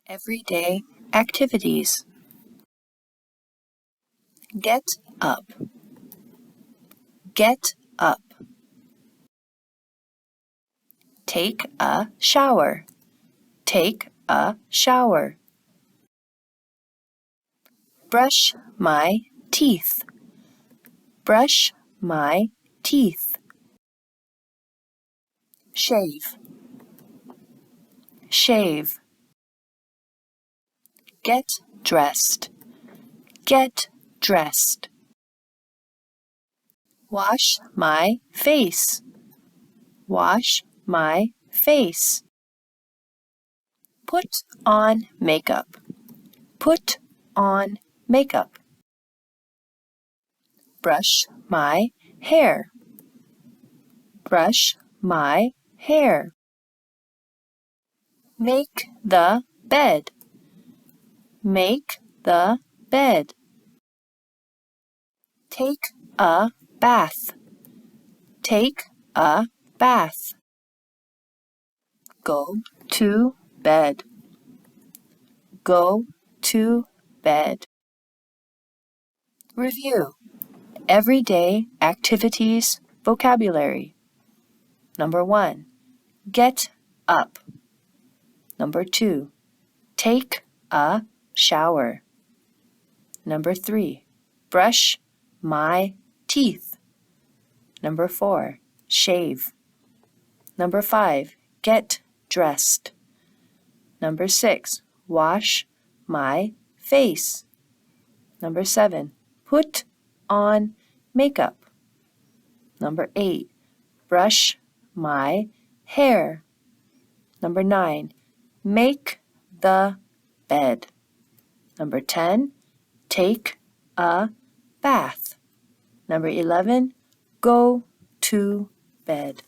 Everyday activities. Get up. Get up. Take a shower. Take a shower. Brush my teeth. Brush my teeth. Shave. Shave. Get dressed. Get dressed. Wash my face. Wash my face. Put on makeup. Put on makeup. Brush my hair. Brush my hair. Make the bed. Make the bed. Take a bath. Take a bath. Go to bed. Go to bed. Review. Everyday activities vocabulary. Number 1. Get up. Number 2. Take a shower. Number 3. Brush my teeth. Number 4. Shave. Number 5. Get dressed. Number 6. Wash my face. Number 7. Put on makeup. Number 8. Brush my hair. Number 9. Make the bed. Number 10. Take a bath. Number 11. Go to bed.